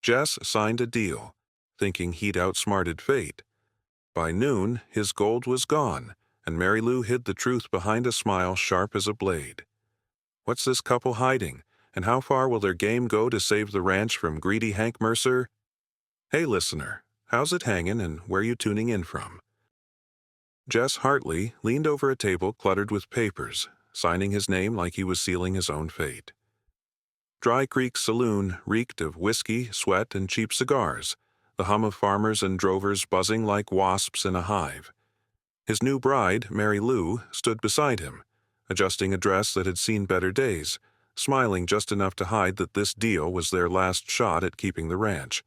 Jess signed a deal, thinking he'd outsmarted fate. By noon, his gold was gone, and Mary Lou hid the truth behind a smile sharp as a blade. What's this couple hiding, and how far will their game go to save the ranch from greedy Hank Mercer? Hey, listener, how's it hanging and where you tuning in from? Jess Hartley leaned over a table cluttered with papers, signing his name like he was sealing his own fate. Dry Creek Saloon reeked of whiskey, sweat, and cheap cigars, the hum of farmers and drovers buzzing like wasps in a hive. His new bride, Mary Lou, stood beside him, adjusting a dress that had seen better days, smiling just enough to hide that this deal was their last shot at keeping the ranch.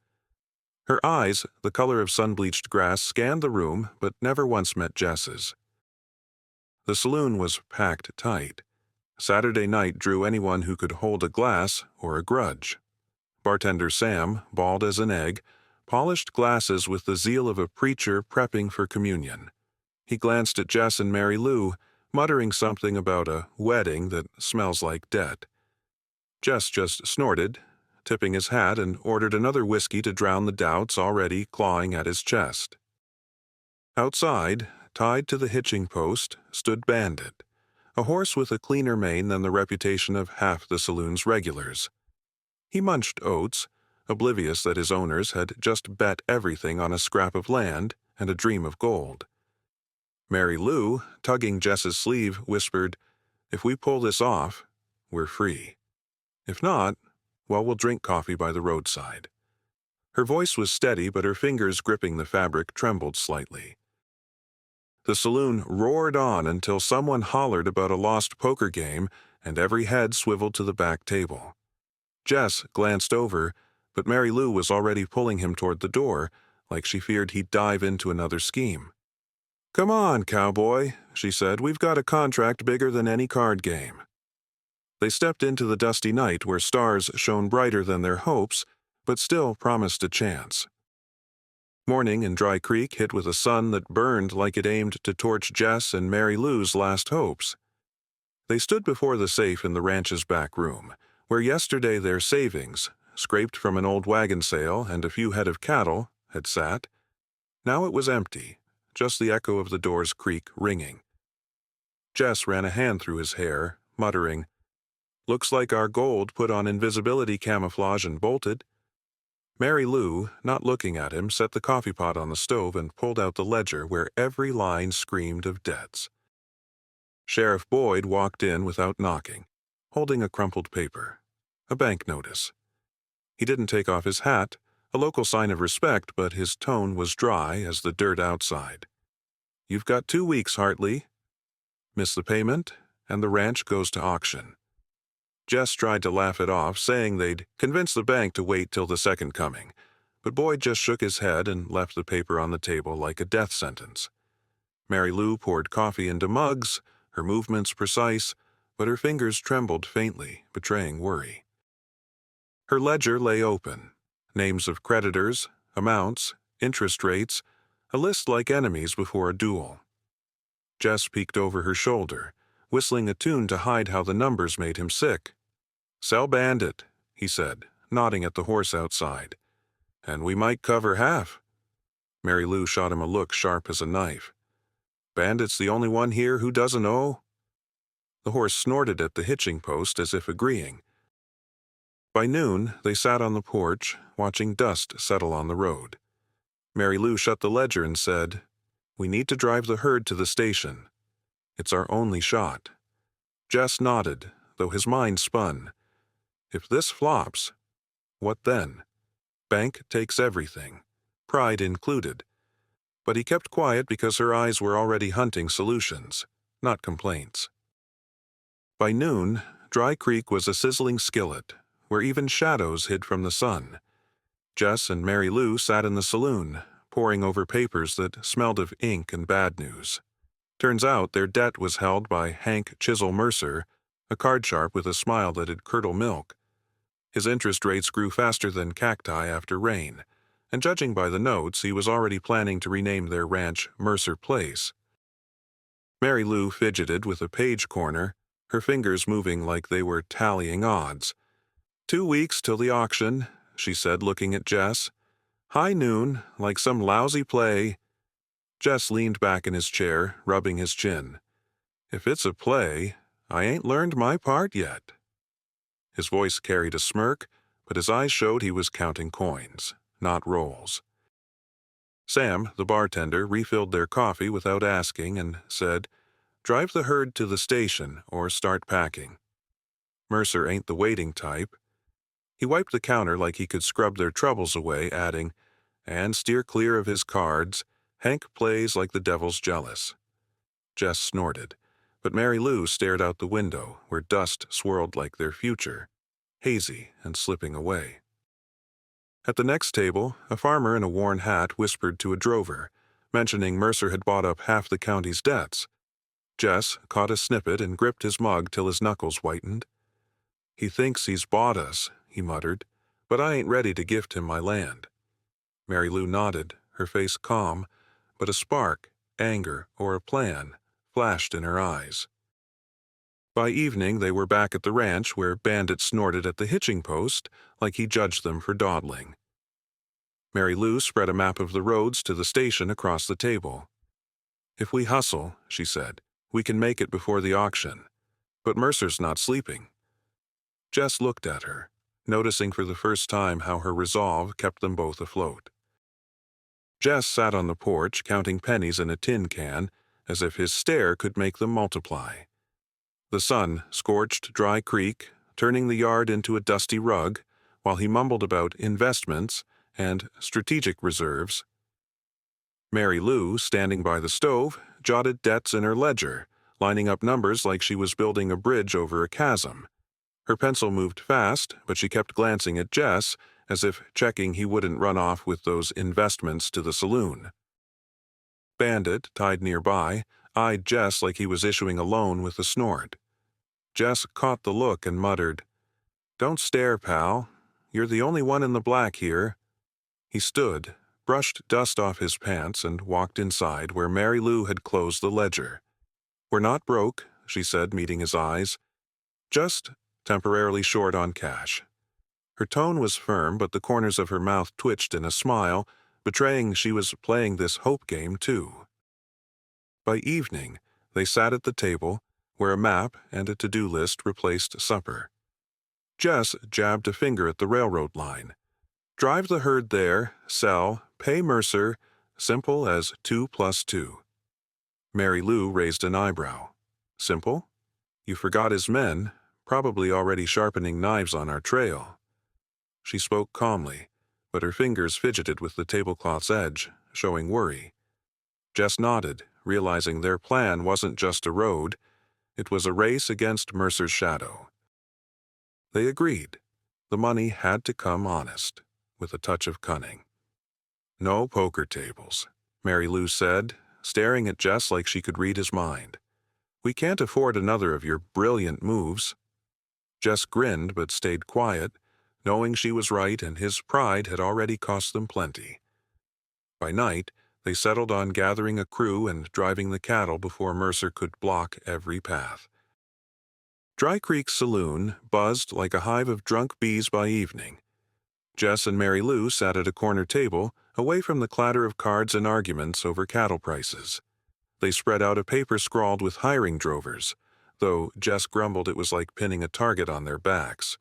Her eyes, the color of sun-bleached grass, scanned the room but never once met Jess's. The saloon was packed tight. Saturday night drew anyone who could hold a glass or a grudge. Bartender Sam, bald as an egg, polished glasses with the zeal of a preacher prepping for communion. He glanced at Jess and Mary Lou, muttering something about a wedding that smells like debt. Jess just snorted, tipping his hat, and ordered another whiskey to drown the doubts already clawing at his chest. Outside, tied to the hitching post, stood Bandit, a horse with a cleaner mane than the reputation of half the saloon's regulars. He munched oats, oblivious that his owners had just bet everything on a scrap of land and a dream of gold. Mary Lou, tugging Jess's sleeve, whispered, "If we pull this off, we're free. If not, well, we'll drink coffee by the roadside." Her voice was steady, but her fingers gripping the fabric trembled slightly. The saloon roared on until someone hollered about a lost poker game, and every head swiveled to the back table. Jess glanced over, but Mary Lou was already pulling him toward the door, like she feared he'd dive into another scheme. "Come on, Cowboy," she said. "We've got a contract bigger than any card game." They stepped into the dusty night where stars shone brighter than their hopes, but still promised a chance. Morning in Dry Creek hit with a sun that burned like it aimed to torch Jess and Mary Lou's last hopes. They stood before the safe in the ranch's back room, where yesterday their savings, scraped from an old wagon sale and a few head of cattle, had sat. Now it was empty, just the echo of the door's creak ringing. Jess ran a hand through his hair, muttering, "Looks like our gold put on invisibility camouflage and bolted." Mary Lou, not looking at him, set the coffee pot on the stove and pulled out the ledger where every line screamed of debts. Sheriff Boyd walked in without knocking, holding a crumpled paper, a bank notice. He didn't take off his hat, a local sign of respect, but his tone was dry as the dirt outside. "You've got 2 weeks, Hartley. Miss the payment, and the ranch goes to auction." Jess tried to laugh it off, saying they'd convince the bank to wait till the second coming, but Boyd just shook his head and left the paper on the table like a death sentence. Mary Lou poured coffee into mugs, her movements precise, but her fingers trembled faintly, betraying worry. Her ledger lay open. Names of creditors, amounts, interest rates, a list like enemies before a duel. Jess peeked over her shoulder, whistling a tune to hide how the numbers made him sick. "Sell Bandit," he said, nodding at the horse outside. "And we might cover half." Mary Lou shot him a look sharp as a knife. "Bandit's the only one here who doesn't owe?" The horse snorted at the hitching post as if agreeing. By noon, they sat on the porch, watching dust settle on the road. Mary Lou shut the ledger and said, "We need to drive the herd to the station. It's our only shot." Jess nodded, though his mind spun. If this flops, what then? Bank takes everything, pride included. But he kept quiet because her eyes were already hunting solutions, not complaints. By noon, Dry Creek was a sizzling skillet, where even shadows hid from the sun. Jess and Mary Lou sat in the saloon, poring over papers that smelled of ink and bad news. Turns out their debt was held by Hank Chisel Mercer, a card sharp with a smile that'd curdle milk. His interest rates grew faster than cacti after rain, and judging by the notes, he was already planning to rename their ranch Mercer Place. Mary Lou fidgeted with a page corner, her fingers moving like they were tallying odds. 2 weeks till the auction, she said, looking at Jess. High noon, like some lousy play. Jess leaned back in his chair, rubbing his chin. If it's a play, I ain't learned my part yet. His voice carried a smirk, but his eyes showed he was counting coins, not rolls. Sam, the bartender, refilled their coffee without asking and said, "Drive the herd to the station or start packing." Mercer ain't the waiting type. He wiped the counter like he could scrub their troubles away, adding, "And steer clear of his cards. Hank plays like the devil's jealous." Jess snorted, but Mary Lou stared out the window, where dust swirled like their future, hazy and slipping away. At the next table, a farmer in a worn hat whispered to a drover, mentioning Mercer had bought up half the county's debts. Jess caught a snippet and gripped his mug till his knuckles whitened. "He thinks he's bought us," he muttered, "but I ain't ready to gift him my land." Mary Lou nodded, her face calm, but a spark, anger, or a plan flashed in her eyes. By evening they were back at the ranch where Bandit snorted at the hitching post like he judged them for dawdling. Mary Lou spread a map of the roads to the station across the table. "If we hustle," she said, "we can make it before the auction. But Mercer's not sleeping." Jess looked at her, noticing for the first time how her resolve kept them both afloat. Jess sat on the porch counting pennies in a tin can, as if his stare could make them multiply. The sun scorched Dry Creek, turning the yard into a dusty rug, while he mumbled about investments and strategic reserves. Mary Lou, standing by the stove, jotted debts in her ledger, lining up numbers like she was building a bridge over a chasm. Her pencil moved fast, but she kept glancing at Jess, as if checking he wouldn't run off with those investments to the saloon. Bandit, tied nearby, eyed Jess like he was issuing a loan with a snort. Jess caught the look and muttered, "Don't stare, pal. You're the only one in the black here." He stood, brushed dust off his pants, and walked inside where Mary Lou had closed the ledger. "We're not broke," she said, meeting his eyes. "Just temporarily short on cash." Her tone was firm, but the corners of her mouth twitched in a smile, betraying she was playing this hope game too. By evening, they sat at the table, where a map and a to-do list replaced supper. Jess jabbed a finger at the railroad line. "Drive the herd there, sell, pay Mercer, simple as 2 + 2. Mary Lou raised an eyebrow. "Simple? You forgot his men, probably already sharpening knives on our trail." She spoke calmly, but her fingers fidgeted with the tablecloth's edge, showing worry. Jess nodded, realizing their plan wasn't just a road, it was a race against Mercer's shadow. They agreed. The money had to come honest, with a touch of cunning. "No poker tables," Mary Lou said, staring at Jess like she could read his mind. "We can't afford another of your brilliant moves." Jess grinned but stayed quiet, knowing she was right and his pride had already cost them plenty. By night, they settled on gathering a crew and driving the cattle before Mercer could block every path. Dry Creek's saloon buzzed like a hive of drunk bees by evening. Jess and Mary Lou sat at a corner table, away from the clatter of cards and arguments over cattle prices. They spread out a paper scrawled with hiring drovers, though Jess grumbled it was like pinning a target on their backs.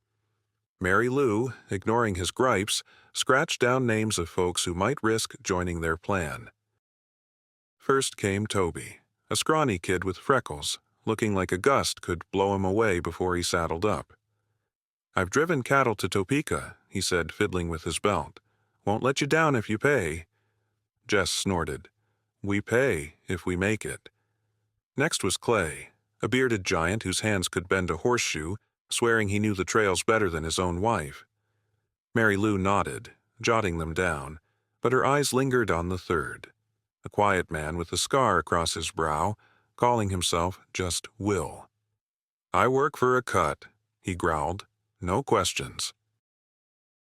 Mary Lou, ignoring his gripes, scratched down names of folks who might risk joining their plan. First came Toby, a scrawny kid with freckles, looking like a gust could blow him away before he saddled up. "I've driven cattle to Topeka," he said, fiddling with his belt. "Won't let you down if you pay." Jess snorted. "We pay if we make it." Next was Clay, a bearded giant whose hands could bend a horseshoe, swearing he knew the trails better than his own wife. Mary Lou nodded, jotting them down, but her eyes lingered on the third, a quiet man with a scar across his brow, calling himself just Will. "I work for a cut," he growled. "No questions."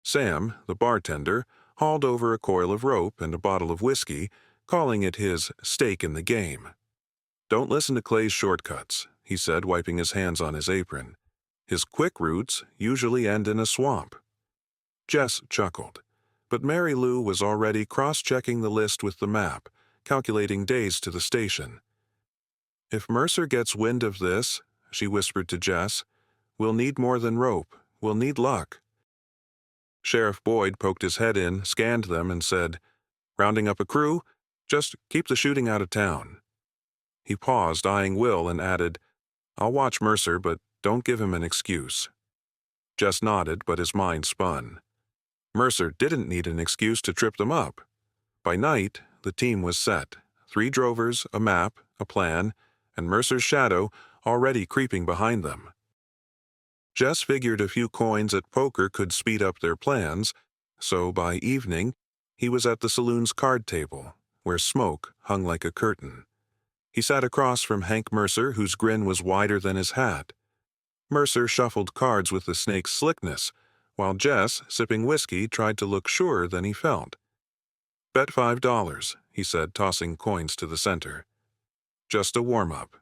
Sam, the bartender, hauled over a coil of rope and a bottle of whiskey, calling it his stake in the game. "Don't listen to Clay's shortcuts," he said, wiping his hands on his apron. "His quick routes usually end in a swamp." Jess chuckled, but Mary Lou was already cross-checking the list with the map, calculating days to the station. "If Mercer gets wind of this," she whispered to Jess, "we'll need more than rope. We'll need luck." Sheriff Boyd poked his head in, scanned them, and said, "Rounding up a crew? Just keep the shooting out of town." He paused, eyeing Will, and added, "I'll watch Mercer, but don't give him an excuse." Jess nodded, but his mind spun. Mercer didn't need an excuse to trip them up. By night, the team was set. 3 drovers, a map, a plan, and Mercer's shadow already creeping behind them. Jess figured a few coins at poker could speed up their plans, so by evening, he was at the saloon's card table, where smoke hung like a curtain. He sat across from Hank Mercer, whose grin was wider than his hat. Mercer shuffled cards with the snake's slickness, while Jess, sipping whiskey, tried to look surer than he felt. "Bet $5, he said, tossing coins to the center. "Just a warm-up."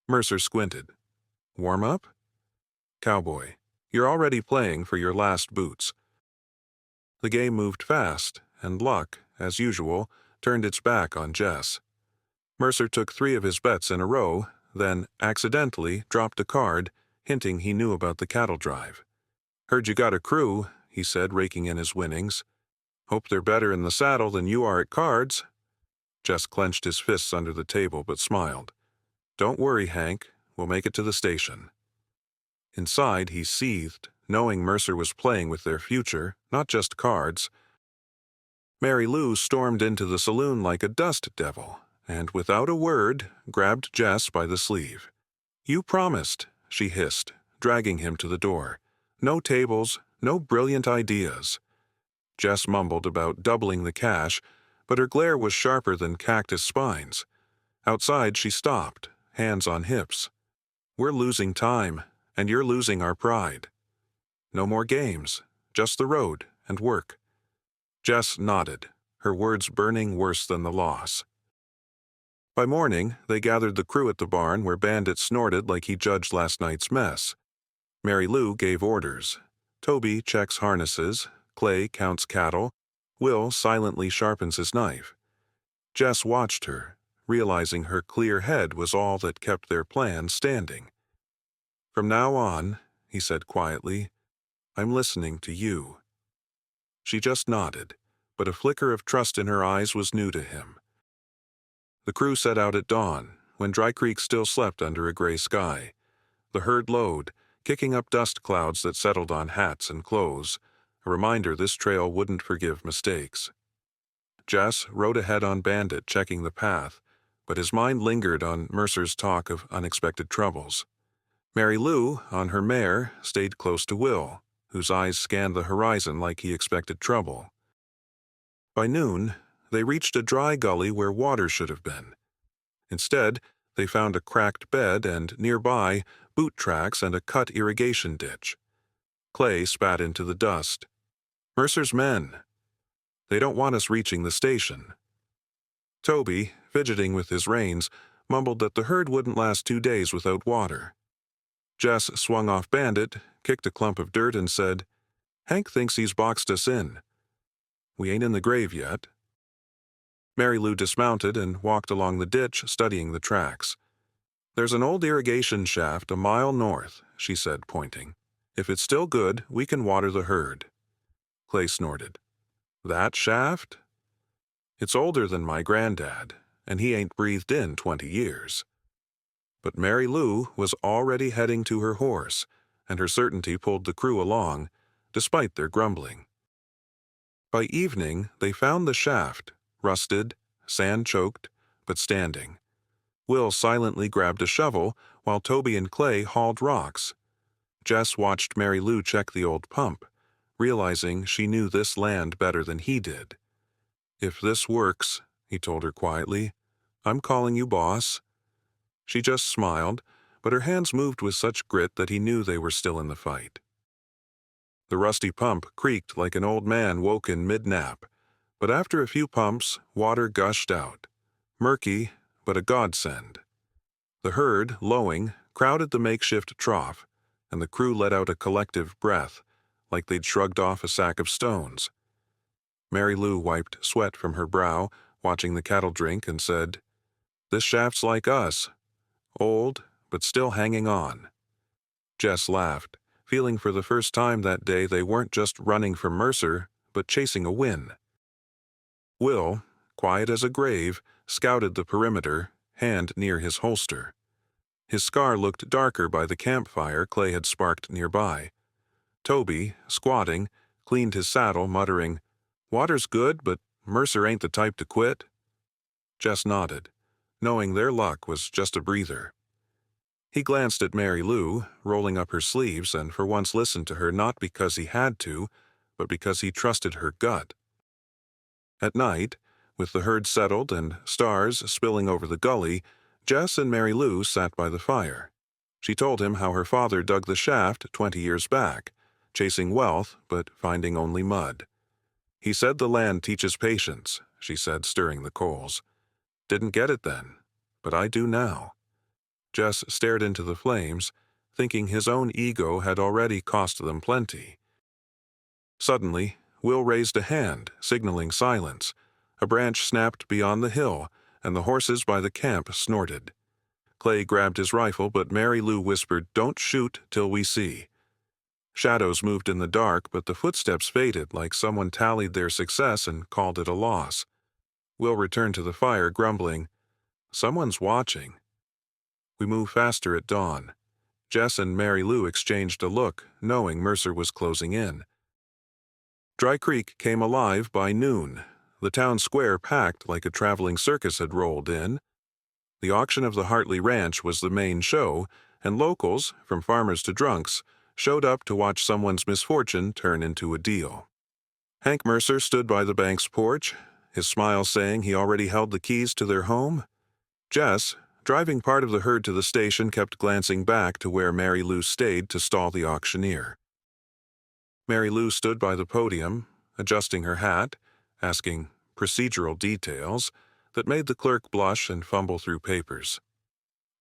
Mercer squinted. "Warm-up?" "Cowboy, you're already playing for your last boots." The game moved fast, and luck, as usual, turned its back on Jess. Mercer took 3 of his bets in a row, then accidentally dropped a card, hinting he knew about the cattle drive. "Heard you got a crew," he said, raking in his winnings. "Hope they're better in the saddle than you are at cards." Jess clenched his fists under the table but smiled. "Don't worry, Hank. We'll make it to the station." Inside, he seethed, knowing Mercer was playing with their future, not just cards. Mary Lou stormed into the saloon like a dust devil, and without a word, grabbed Jess by the sleeve. "You promised," she hissed, dragging him to the door. "No tables, no brilliant ideas." Jess mumbled about doubling the cash, but her glare was sharper than cactus spines. Outside, she stopped, hands on hips. "We're losing time, and you're losing our pride. No more games, just the road and work." Jess nodded, her words burning worse than the loss. By morning, they gathered the crew at the barn where Bandit snorted like he judged last night's mess. Mary Lou gave orders. Toby checks harnesses, Clay counts cattle, Will silently sharpens his knife. Jess watched her, realizing her clear head was all that kept their plan standing. "From now on," he said quietly, "I'm listening to you." She just nodded, but a flicker of trust in her eyes was new to him. The crew set out at dawn, when Dry Creek still slept under a gray sky. The herd lowed, kicking up dust clouds that settled on hats and clothes, a reminder this trail wouldn't forgive mistakes. Jess rode ahead on Bandit, checking the path, but his mind lingered on Mercer's talk of unexpected troubles. Mary Lou, on her mare, stayed close to Will, whose eyes scanned the horizon like he expected trouble. By noon, they reached a dry gully where water should have been. Instead, they found a cracked bed and, nearby, boot tracks and a cut irrigation ditch. Clay spat into the dust. "Mercer's men. They don't want us reaching the station." Toby, fidgeting with his reins, mumbled that the herd wouldn't last 2 days without water. Jess swung off Bandit, kicked a clump of dirt, and said, "Hank thinks he's boxed us in. We ain't in the grave yet." Mary Lou dismounted and walked along the ditch, studying the tracks. "There's an old irrigation shaft a mile north," she said, pointing. "If it's still good, we can water the herd." Clay snorted. "That shaft? It's older than my granddad, and he ain't breathed in 20 years." But Mary Lou was already heading to her horse, and her certainty pulled the crew along, despite their grumbling. By evening, they found the shaft, rusted, sand-choked, but standing. Will silently grabbed a shovel, while Toby and Clay hauled rocks. Jess watched Mary Lou check the old pump, realizing she knew this land better than he did. "If this works," he told her quietly, "I'm calling you boss." She just smiled, but her hands moved with such grit that he knew they were still in the fight. The rusty pump creaked like an old man woken mid-nap, but after a few pumps, water gushed out. Murky, but a godsend. The herd, lowing, crowded the makeshift trough, and the crew let out a collective breath, like they'd shrugged off a sack of stones. Mary Lou wiped sweat from her brow, watching the cattle drink, and said, "This shaft's like us, old, but still hanging on." Jess laughed, feeling for the first time that day they weren't just running from Mercer, but chasing a win. Will, quiet as a grave, scouted the perimeter, hand near his holster. His scar looked darker by the campfire Clay had sparked nearby. Toby, squatting, cleaned his saddle, muttering, "Water's good, but Mercer ain't the type to quit." Jess nodded, knowing their luck was just a breather. He glanced at Mary Lou, rolling up her sleeves, and for once listened to her not because he had to, but because he trusted her gut. At night, with the herd settled and stars spilling over the gully, Jess and Mary Lou sat by the fire. She told him how her father dug the shaft 20 years back, chasing wealth but finding only mud. "He said the land teaches patience," she said, stirring the coals. "Didn't get it then, but I do now." Jess stared into the flames, thinking his own ego had already cost them plenty. Suddenly, Will raised a hand, signaling silence. A branch snapped beyond the hill, and the horses by the camp snorted. Clay grabbed his rifle, but Mary Lou whispered, "Don't shoot till we see." Shadows moved in the dark, but the footsteps faded like someone tallied their success and called it a loss. Will returned to the fire, grumbling, "Someone's watching." We moved faster at dawn. Jess and Mary Lou exchanged a look, knowing Mercer was closing in. Dry Creek came alive by noon, the town square packed like a traveling circus had rolled in. The auction of the Hartley Ranch was the main show, and locals, from farmers to drunks, showed up to watch someone's misfortune turn into a deal. Hank Mercer stood by the bank's porch, his smile saying he already held the keys to their home. Jess, driving part of the herd to the station, kept glancing back to where Mary Lou stayed to stall the auctioneer. Mary Lou stood by the podium, adjusting her hat, asking procedural details that made the clerk blush and fumble through papers.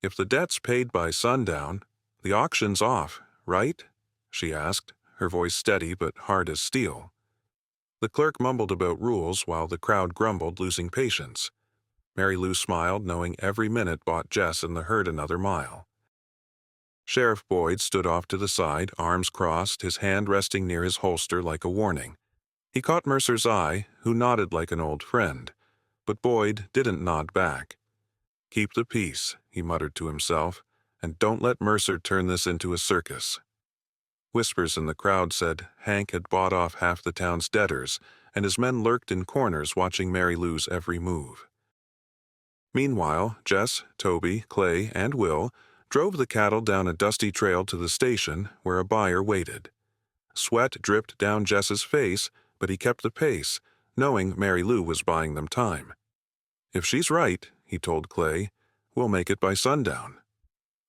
"If the debt's paid by sundown, the auction's off, right?" she asked, her voice steady but hard as steel. The clerk mumbled about rules while the crowd grumbled, losing patience. Mary Lou smiled, knowing every minute bought Jess and the herd another mile. Sheriff Boyd stood off to the side, arms crossed, his hand resting near his holster like a warning. He caught Mercer's eye, who nodded like an old friend, but Boyd didn't nod back. "Keep the peace," he muttered to himself, "and don't let Mercer turn this into a circus." Whispers in the crowd said Hank had bought off half the town's debtors, and his men lurked in corners watching Mary Lou's every move. Meanwhile, Jess, Toby, Clay, and Will drove the cattle down a dusty trail to the station where a buyer waited. Sweat dripped down Jess's face, but he kept the pace, knowing Mary Lou was buying them time. "If she's right," he told Clay, "we'll make it by sundown."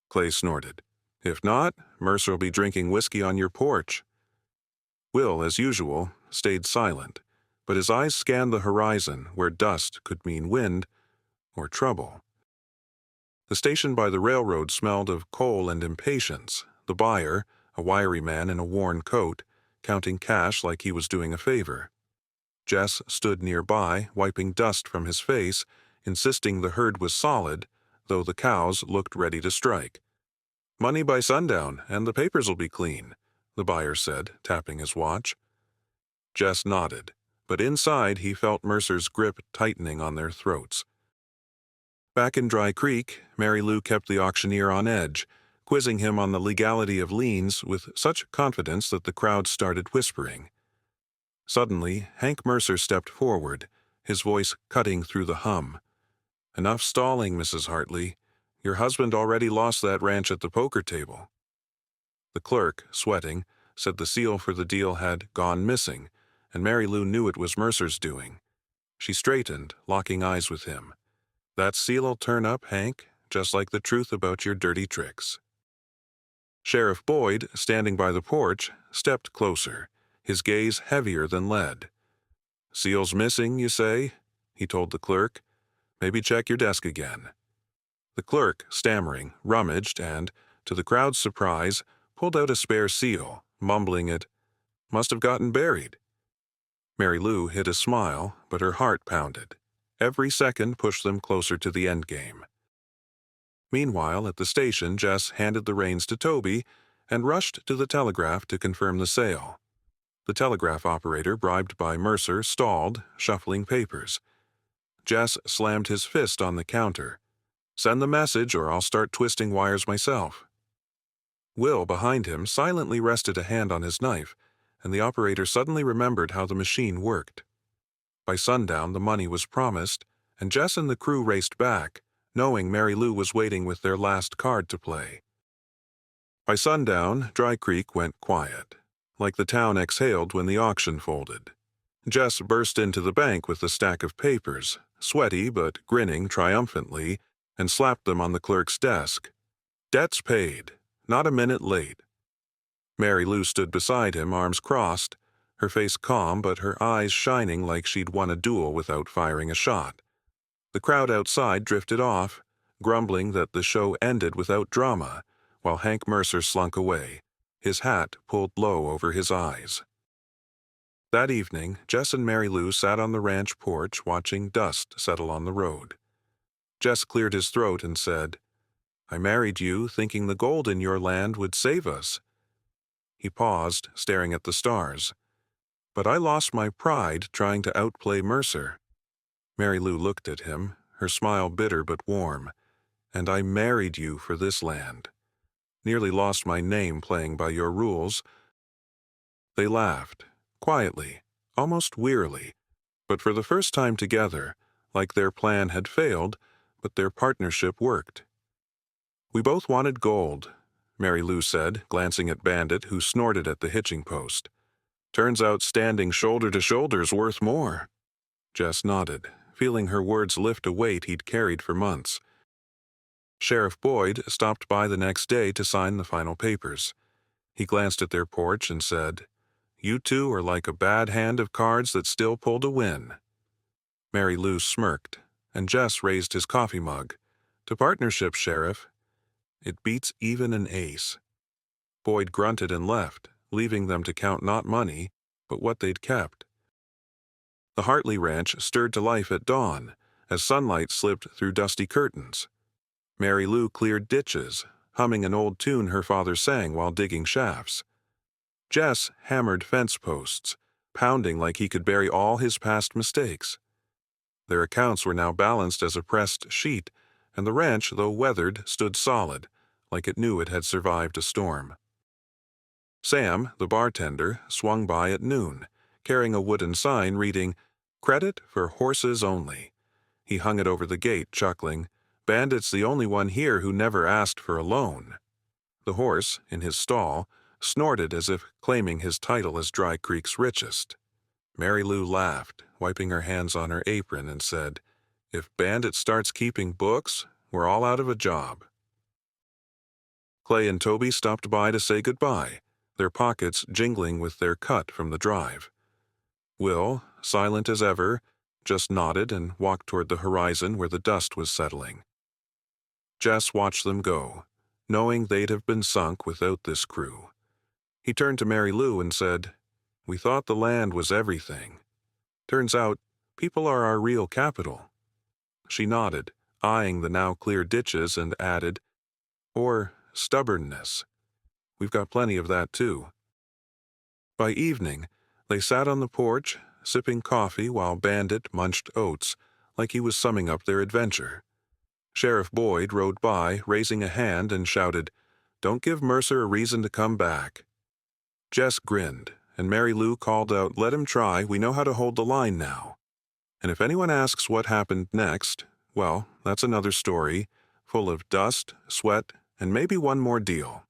Clay snorted. "If not, Mercer'll be drinking whiskey on your porch." Will, as usual, stayed silent, but his eyes scanned the horizon where dust could mean wind or trouble. The station by the railroad smelled of coal and impatience, the buyer, a wiry man in a worn coat, counting cash like he was doing a favor. Jess stood nearby, wiping dust from his face, insisting the herd was solid, though the cows looked ready to strike. "Money by sundown, and the papers'll be clean," the buyer said, tapping his watch. Jess nodded, but inside he felt Mercer's grip tightening on their throats. Back in Dry Creek, Mary Lou kept the auctioneer on edge, quizzing him on the legality of liens with such confidence that the crowd started whispering. Suddenly, Hank Mercer stepped forward, his voice cutting through the hum. "Enough stalling, Mrs. Hartley. Your husband already lost that ranch at the poker table." The clerk, sweating, said the seal for the deal had gone missing, and Mary Lou knew it was Mercer's doing. She straightened, locking eyes with him. "That seal'll turn up, Hank, just like the truth about your dirty tricks." Sheriff Boyd, standing by the porch, stepped closer, his gaze heavier than lead. "Seal's missing, you say?" he told the clerk. "Maybe check your desk again." The clerk, stammering, rummaged and, to the crowd's surprise, pulled out a spare seal, mumbling it. Must have gotten buried." Mary Lou hid a smile, but her heart pounded. Every second pushed them closer to the endgame. Meanwhile, at the station, Jess handed the reins to Toby and rushed to the telegraph to confirm the sale. The telegraph operator, bribed by Mercer, stalled, shuffling papers. Jess slammed his fist on the counter. "Send the message or I'll start twisting wires myself." Will, behind him, silently rested a hand on his knife, and the operator suddenly remembered how the machine worked. By sundown, the money was promised, and Jess and the crew raced back, knowing Mary Lou was waiting with their last card to play. By sundown, Dry Creek went quiet, like the town exhaled when the auction folded. Jess burst into the bank with a stack of papers, sweaty but grinning triumphantly, and slapped them on the clerk's desk. "Debts paid, not a minute late." Mary Lou stood beside him, arms crossed, her face calm but her eyes shining like she'd won a duel without firing a shot. The crowd outside drifted off, grumbling that the show ended without drama, while Hank Mercer slunk away, his hat pulled low over his eyes. That evening, Jess and Mary Lou sat on the ranch porch watching dust settle on the road. Jess cleared his throat and said, "I married you thinking the gold in your land would save us." He paused, staring at the stars. "But I lost my pride trying to outplay Mercer." Mary Lou looked at him, her smile bitter but warm. "And I married you for this land. Nearly lost my name playing by your rules." They laughed, quietly, almost wearily, but for the first time together, like their plan had failed, but their partnership worked. "We both wanted gold," Mary Lou said, glancing at Bandit, who snorted at the hitching post. "Turns out standing shoulder to shoulder's worth more." Jess nodded, feeling her words lift a weight he'd carried for months. Sheriff Boyd stopped by the next day to sign the final papers. He glanced at their porch and said, "You two are like a bad hand of cards that still pulled a win." Mary Lou smirked, and Jess raised his coffee mug. "To partnership, Sheriff. It beats even an ace." Boyd grunted and left, leaving them to count not money, but what they'd kept. The Hartley Ranch stirred to life at dawn, as sunlight slipped through dusty curtains. Mary Lou cleared ditches, humming an old tune her father sang while digging shafts. Jess hammered fence posts, pounding like he could bury all his past mistakes. Their accounts were now balanced as a pressed sheet, and the ranch, though weathered, stood solid, like it knew it had survived a storm. Sam, the bartender, swung by at noon, carrying a wooden sign reading, "Credit for horses only." He hung it over the gate, chuckling, "Bandit's the only one here who never asked for a loan." The horse, in his stall, snorted as if claiming his title as Dry Creek's richest. Mary Lou laughed, wiping her hands on her apron, and said, "If Bandit starts keeping books, we're all out of a job." Clay and Toby stopped by to say goodbye, their pockets jingling with their cut from the drive. Will, silent as ever, just nodded and walked toward the horizon where the dust was settling. Jess watched them go, knowing they'd have been sunk without this crew. He turned to Mary Lou and said, "We thought the land was everything. Turns out, people are our real capital." She nodded, eyeing the now clear ditches, and added, "Or stubbornness. We've got plenty of that too." By evening, they sat on the porch, sipping coffee while Bandit munched oats, like he was summing up their adventure. Sheriff Boyd rode by, raising a hand, and shouted, "Don't give Mercer a reason to come back." Jess grinned, and Mary Lou called out, "Let him try, we know how to hold the line now." And if anyone asks what happened next, well, that's another story, full of dust, sweat, and maybe one more deal.